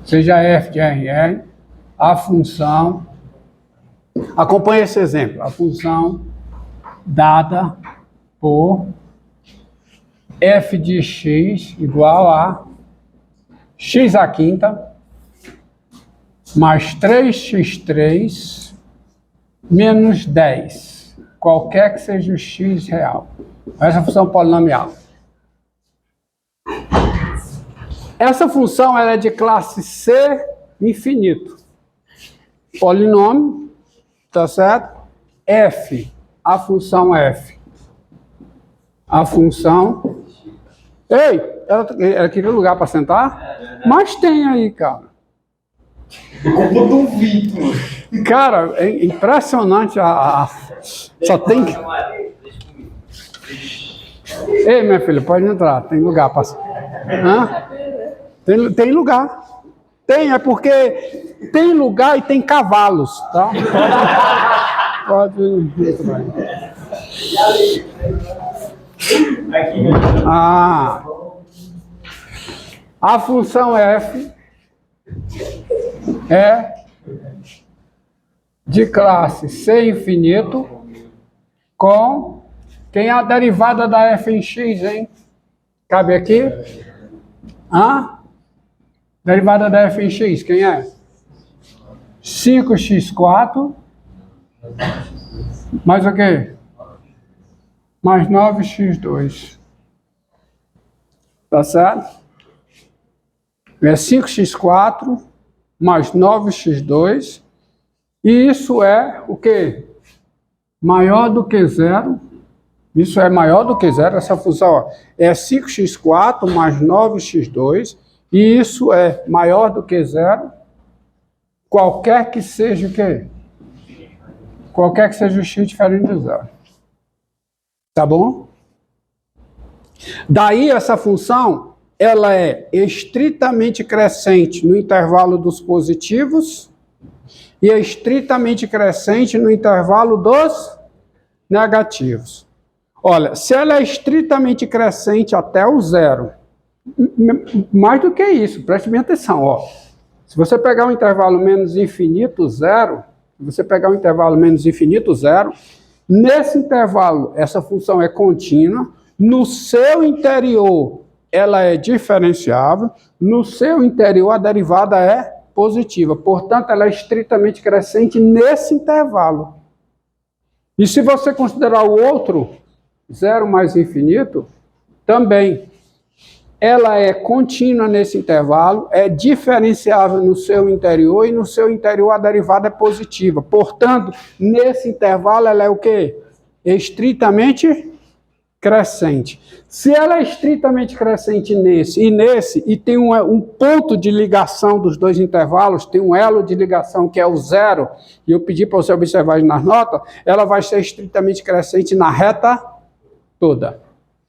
seja f de RR, a função, acompanhe esse exemplo, a função dada por f de x igual a x à quinta mais 3x3 menos 10, qualquer que seja o x real. Essa função polinomial. Essa função ela é de classe C infinito. Polinômio, tá certo? F, a função F. A função... Ei, ela queria lugar para sentar? Mas tem aí, cara. Culpa do Vitor. Cara, é impressionante só tem que... Ei, minha filha, pode entrar, tem lugar para... Hã? Tem lugar. Tem, é porque tem lugar e tem cavalos, tá? Pode entrar. A função f é de classe C infinito com... Quem é a derivada da f em x, hein? Cabe aqui? Hã? Derivada da f em x, quem é? 5x4 mais o quê? Mais 9x2. Tá certo? É 5x4 mais 9x2. E isso é o quê? Maior do que zero. Isso é maior do que zero. Essa função ó, é 5x4 mais 9x2. E isso é maior do que zero. Qualquer que seja o quê? Qualquer que seja o x diferente de zero. Tá bom? Daí essa função, ela é estritamente crescente no intervalo dos positivos e é estritamente crescente no intervalo dos negativos. Olha, se ela é estritamente crescente até o zero, mais do que isso, preste bem atenção, ó. Se você pegar um intervalo menos infinito, zero, nesse intervalo, essa função é contínua, no seu interior, ela é diferenciável, no seu interior, a derivada é positiva, portanto, ela é estritamente crescente nesse intervalo. E se você considerar o outro, zero mais infinito, também, ela é contínua nesse intervalo, é diferenciável no seu interior e no seu interior a derivada é positiva. Portanto, nesse intervalo ela é o quê? Estritamente crescente. Se ela é estritamente crescente nesse e tem um ponto de ligação dos dois intervalos, tem um elo de ligação que é o zero, e eu pedi para você observar nas notas, ela vai ser estritamente crescente na reta toda.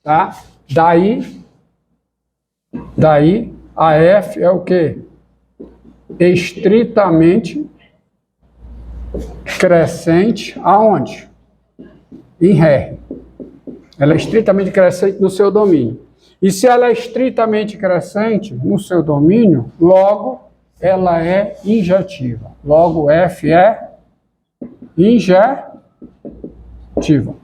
Tá? Daí, a F é o quê? Estritamente crescente aonde? Em Ré. Ela é estritamente crescente no seu domínio. E se ela é estritamente crescente no seu domínio, logo ela é injetiva. Logo F é injetiva.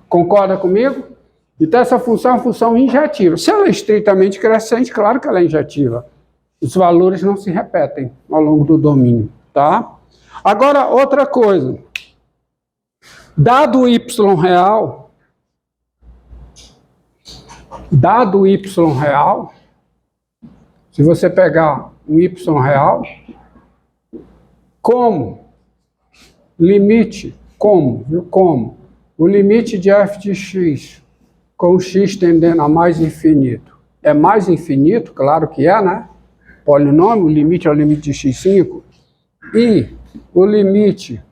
Concorda comigo? Então, essa função é uma função injetiva. Se ela é estritamente crescente, claro que ela é injetiva. Os valores não se repetem ao longo do domínio, tá? Agora, outra coisa. Dado o y real, se você pegar um y real, o limite de f de x com x tendendo a mais infinito. É mais infinito? Claro que é, né? Polinômio, o limite é o limite de x5. E o limite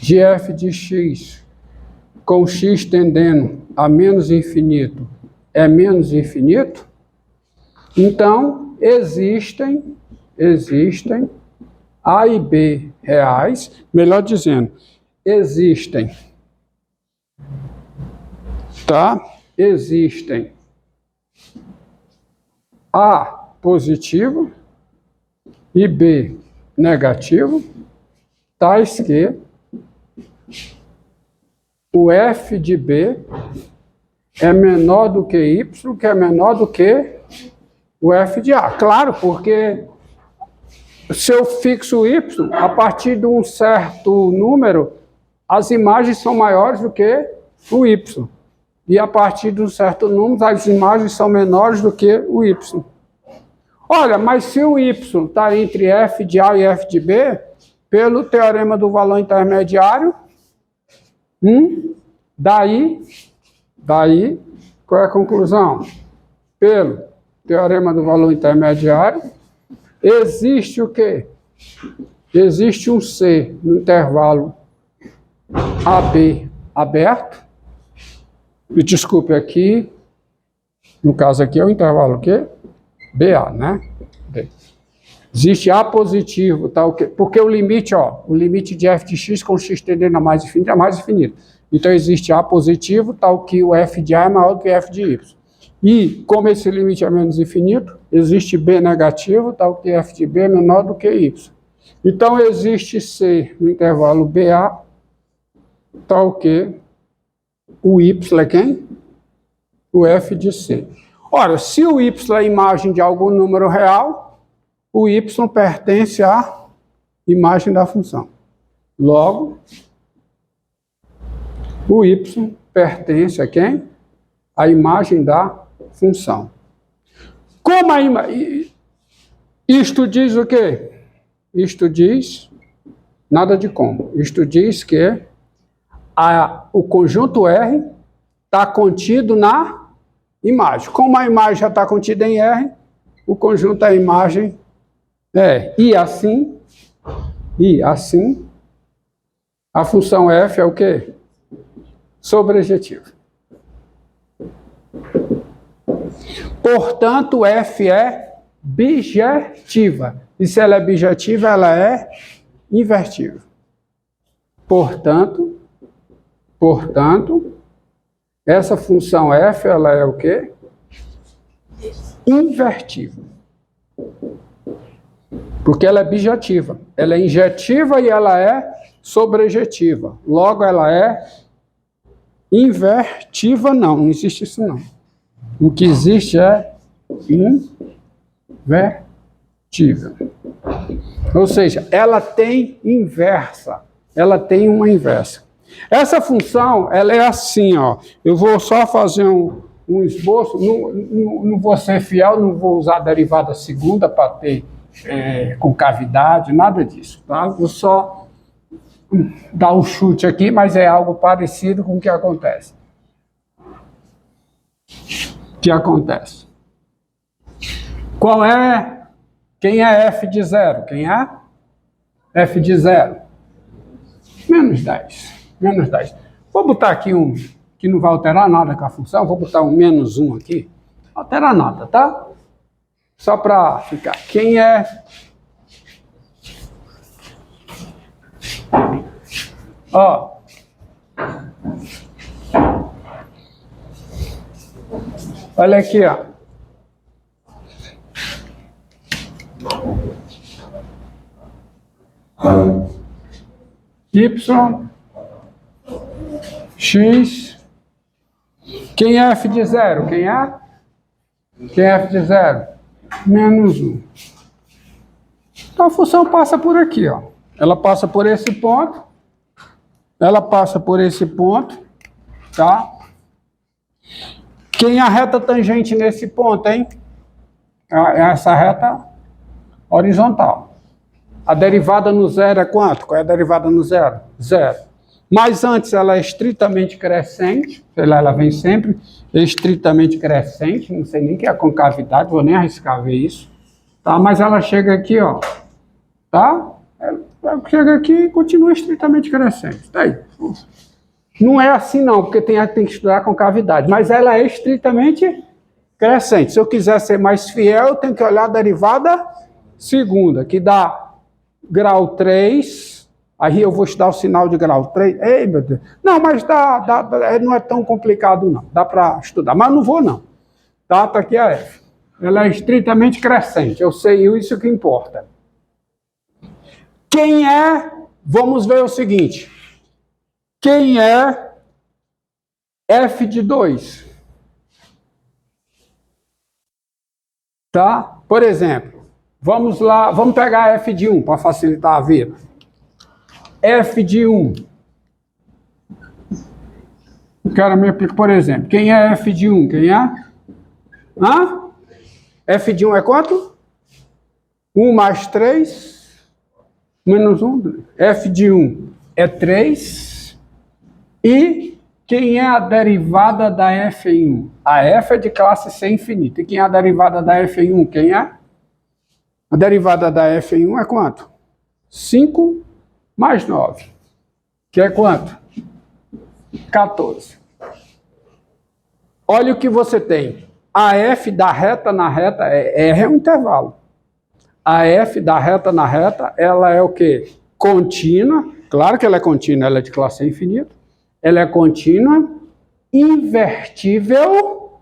de f de x com x tendendo a menos infinito é menos infinito. Então, existem A e B reais, melhor dizendo, existem A positivo e B negativo, tais que o f de B é menor do que y, que é menor do que o f de A. Claro, porque se eu fixo y, a partir de um certo número, as imagens são maiores do que o y. E a partir de um certo número, as imagens são menores do que o y. Olha, mas se o y está entre f de A e f de B, pelo teorema do valor intermediário, daí, qual é a conclusão? Pelo teorema do valor intermediário, existe o quê? Existe um C no intervalo AB aberto. E desculpe, aqui, no caso aqui é o intervalo o quê? BA, né? B. Existe A positivo, tá, porque o limite, o limite de f de x com x tendendo a mais infinito é mais infinito. Então existe A positivo, tal que o f de A é maior do que f de y. E, como esse limite é menos infinito, existe B negativo, tal que f de B é menor do que y. Então existe C no intervalo BA, tal que o y é quem? O f de C. Ora, se o y é a imagem de algum número real, o y pertence à imagem da função. Logo, o y pertence a quem? A imagem da função. Como a isto diz o quê? Isto diz nada de como. Isto diz que o conjunto R está contido na imagem. Como a imagem já está contida em R, o conjunto da imagem é. E assim, a função f é o quê? Sobrejetiva. Portanto, f é bijetiva. E se ela é bijetiva, ela é invertível. Portanto, essa função f, ela é o quê? Invertível. Porque ela é bijetiva. Ela é injetiva e ela é sobrejetiva. Logo, ela é invertiva, não existe isso não. O que existe é invertível. Ou seja, ela tem inversa. Ela tem uma inversa. Essa função, ela é assim, Eu vou só fazer um esboço. Não vou ser fiel, não vou usar a derivada segunda para ter concavidade, nada disso, tá? Vou só dar um chute aqui, mas é algo parecido com o que acontece. Quem é f de zero? Quem é? F de zero. Menos 10. Vou botar aqui que não vai alterar nada com a função, vou botar um menos 1 aqui. Não altera nada, tá? Só para ficar. Quem é? Olha aqui, Y, X. Quem é f de zero? Quem é? Quem é f de zero? Menos 1. Então a função passa por aqui, Ela passa por esse ponto. Tá? Quem é a reta tangente nesse ponto, hein? É essa reta horizontal. A derivada no zero é quanto? Qual é a derivada no zero? Zero. Mas antes ela é estritamente crescente, sei lá, ela vem sempre estritamente crescente, não sei nem o que é a concavidade, vou nem arriscar ver isso, tá? Mas ela chega aqui, tá? Ela chega aqui e continua estritamente crescente, tá aí. Não é assim não, porque tem que estudar concavidade, mas ela é estritamente crescente. Se eu quiser ser mais fiel, eu tenho que olhar a derivada segunda, que dá grau 3, aí eu vou estudar o sinal de grau 3. Ei, meu Deus. Não, mas não é tão complicado, não. Dá para estudar, mas não vou, não. Tá aqui a F. Ela é estritamente crescente, eu sei isso que importa. Quem é, vamos ver o seguinte, quem é f de 2? Tá? Por exemplo, vamos lá, vamos pegar f de 1 para facilitar a vida. F de 1. Quero me aplicar, por exemplo, quem é f de 1? Quem é? Hã? F de 1 é quanto? 1 mais 3, menos 1. F de 1 é 3. E quem é a derivada da f em 1? A f é de classe C infinita. E quem é a derivada da f em 1? Quem é? A derivada da f em 1 é quanto? 5 mais 9. Que é quanto? 14. Olha o que você tem. A f da reta na reta, R é um intervalo. A f da reta na reta, ela é o quê? Contínua. Claro que ela é contínua, ela é de classe C infinita. Ela é contínua, invertível,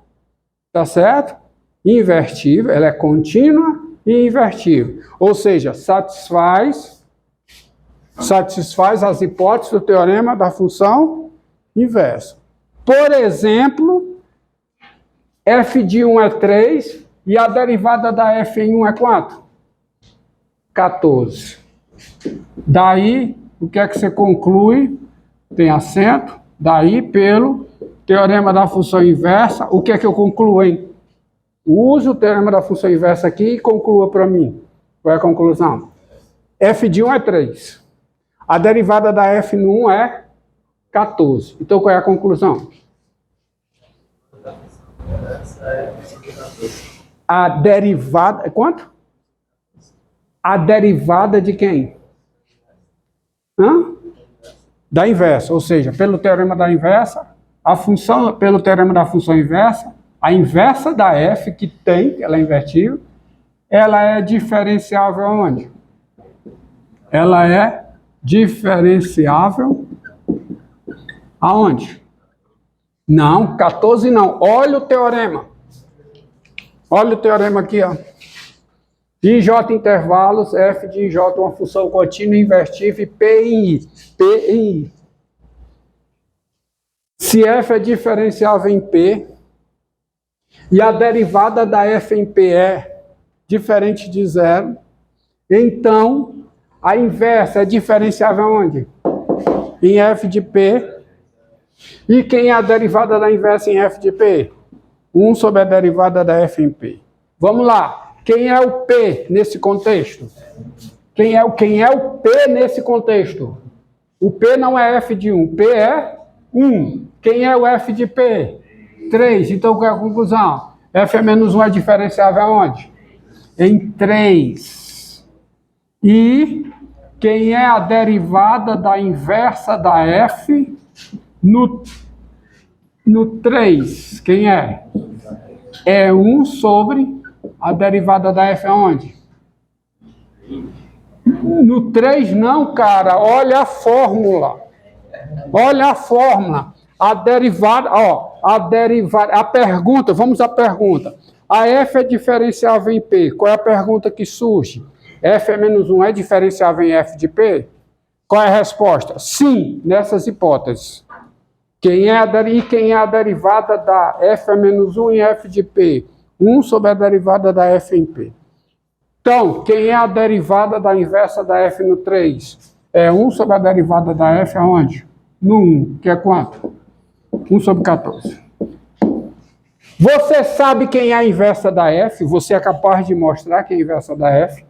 tá certo? Invertível, ela é contínua e invertível. Ou seja, satisfaz as hipóteses do teorema da função inversa. Por exemplo, f de 1 é 3 e a derivada da f em 1 é quanto? 14. Daí, o que é que você conclui? Tem acento. Daí, pelo teorema da função inversa, o que é que eu concluo, hein? Use o teorema da função inversa aqui e conclua para mim. Qual é a conclusão? F de 1 é 3. A derivada da f no 1 é 14. Então, qual é a conclusão? A derivada... Quanto? A derivada de quem? Hã? Da inversa. Ou seja, pelo teorema da inversa, a função, pelo teorema da função inversa, a inversa da f que tem, ela é invertível, ela é diferenciável aonde? Ela é diferenciável aonde? Não, 14 não. Olha o teorema. Olha o teorema aqui, ó. IJ intervalos, f de IJ, uma função contínua invertível, P em I. P em I. Se f é diferenciável em P, e a derivada da f em P é diferente de zero, então a inversa é diferenciável onde? Em f de P. E quem é a derivada da inversa em f de P? 1 sobre a derivada da f em P. Vamos lá. Quem é o P nesse contexto? Quem é o P nesse contexto? O P não é f de 1. P é 1. Quem é o f de P? 3. Então, qual é a conclusão? F menos 1 é diferenciável aonde? Em 3. E quem é a derivada da inversa da f no 3? Quem é? É 1 sobre a derivada da f aonde? No 3 não, cara. Olha a fórmula. Olha a fórmula. A derivada, ó, a pergunta, vamos à pergunta. A f é diferenciável em P. Qual é a pergunta que surge? F é menos 1 é diferenciável em f de P? Qual é a resposta? Sim, nessas hipóteses. Quem é a derivada da f é menos 1 em f de P? 1 sobre a derivada da f em P. Então, quem é a derivada da inversa da f no 3? É 1 sobre a derivada da f aonde? No 1, que é quanto? 1 sobre 14. Você sabe quem é a inversa da f? Você é capaz de mostrar quem é a inversa da f?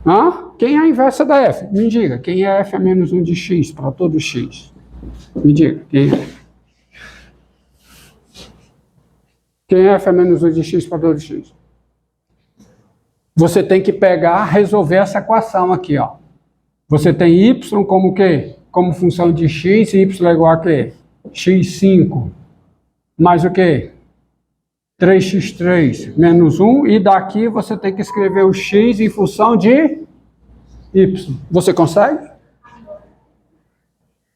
Hã? Quem é a inversa da f? Me diga, quem é f é menos 1 de x para todo x? Me diga, quem é? Quem é f é menos 1 de x para todo x? Você tem que pegar, resolver essa equação aqui, ó. Você tem y como o quê? Como função de x, e y é igual a quê? x5 mais o quê? 3x3 menos 1, e daqui você tem que escrever o x em função de y. Você consegue?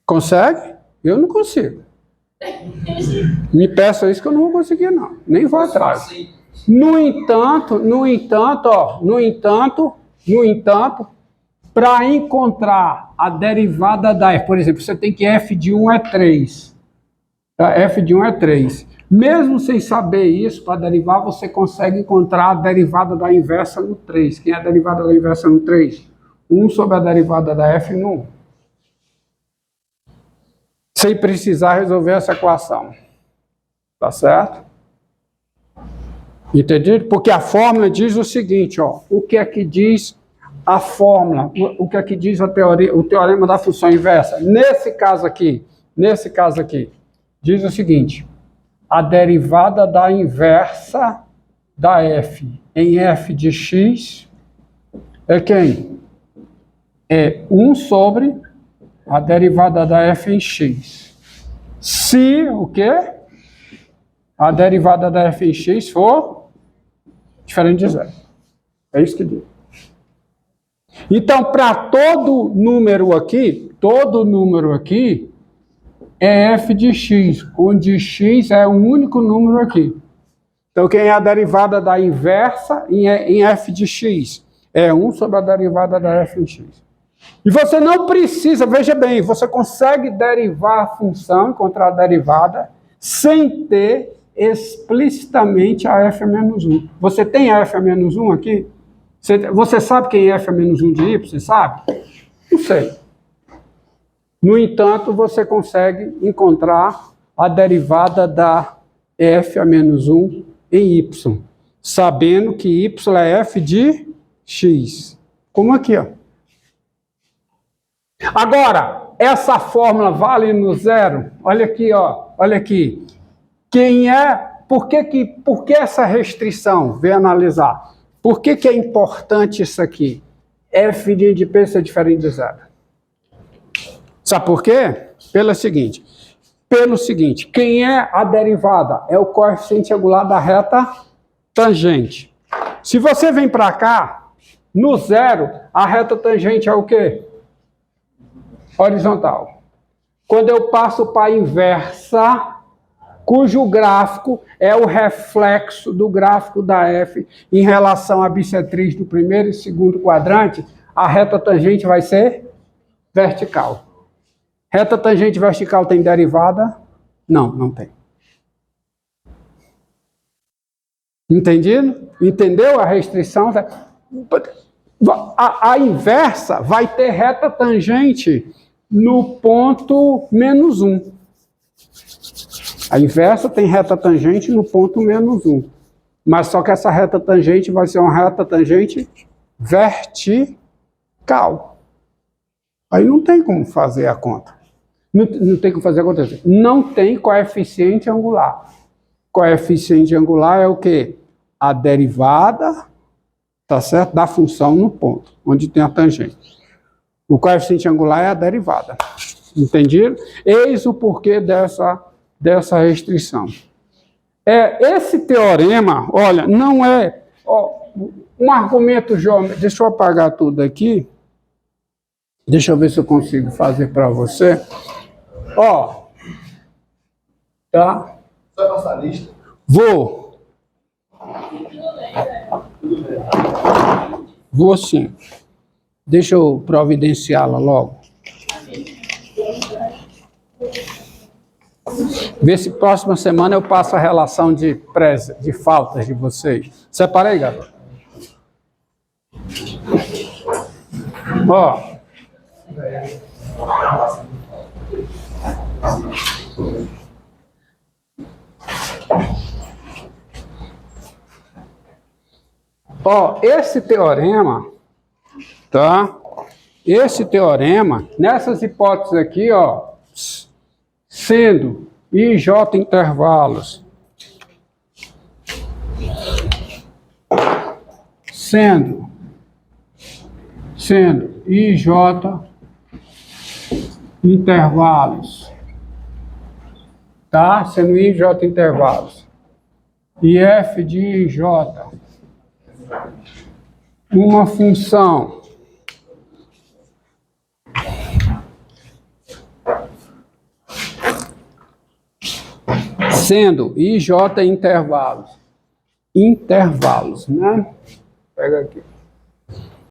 Consegue? Eu não consigo. Me peça isso que eu não vou conseguir, não. Nem vou atrás. No entanto, Para encontrar a derivada da f, por exemplo, você tem que f de 1 é 3. Tá? F de 1 é 3. Mesmo sem saber isso, para derivar, você consegue encontrar a derivada da inversa no 3. Quem é a derivada da inversa no 3? 1 sobre a derivada da f no 1. Sem precisar resolver essa equação. Tá certo? Entendido? Porque a fórmula diz o seguinte, ó, o que é que diz a fórmula, o que é que diz a teoria, o teorema da função inversa? Nesse caso aqui, diz o seguinte, a derivada da inversa da f em f de x é quem? É 1 sobre a derivada da f em x. Se o quê? A derivada da f em x for diferente de zero. É isso que diz. Então, para todo número aqui é f de x, onde x é o único número aqui. Então, quem é a derivada da inversa em f de x? É 1 sobre a derivada da f em x. E você não precisa, veja bem, você consegue derivar a função, encontrar a derivada, sem ter explicitamente a f a menos 1. Você tem a f a menos 1 aqui? Você sabe quem é f a menos 1 de y? Você sabe? Não sei. No entanto, você consegue encontrar a derivada da f a menos 1 em y, sabendo que y é f de x. Como aqui, ó. Agora, essa fórmula vale no zero? Olha aqui, ó. Olha aqui. Por que essa restrição? Vem analisar. Por que é importante isso aqui? F de P ser diferente de zero. Sabe por quê? Pelo seguinte, quem é a derivada? É o coeficiente angular da reta tangente. Se você vem para cá, no zero, a reta tangente é o quê? Horizontal. Quando eu passo para a inversa, cujo gráfico é o reflexo do gráfico da f em relação à bissetriz do primeiro e segundo quadrante, a reta tangente vai ser vertical. Reta tangente vertical tem derivada? Não, não tem. Entendido? Entendeu a restrição? A inversa vai ter reta tangente no ponto menos 1. A inversa tem reta tangente no ponto menos 1. Mas só que essa reta tangente vai ser uma reta tangente vertical. Aí não tem como fazer a conta. Não tem como fazer a conta. Não tem coeficiente angular. Coeficiente angular é o quê? A derivada, tá certo? Da função no ponto, onde tem a tangente. O coeficiente angular é a derivada. Entendido? Eis o porquê dessa restrição. Esse teorema, olha, não é um argumento geométrico. Deixa eu apagar tudo aqui. Deixa eu ver se eu consigo fazer para você. Ó, tá? Você vai passar a lista? Vou. Vou sim. Deixa eu providenciá-la logo. Ver se próxima semana eu passo a relação de faltas de vocês. Separei, garoto? Ó. Ó, esse teorema, tá? Esse teorema, nessas hipóteses aqui, ó, sendo I e J intervalos, sendo I e J intervalos, tá? Sendo I e J intervalos, e F de I e J, uma função sendo I e J intervalos, né? Pega aqui.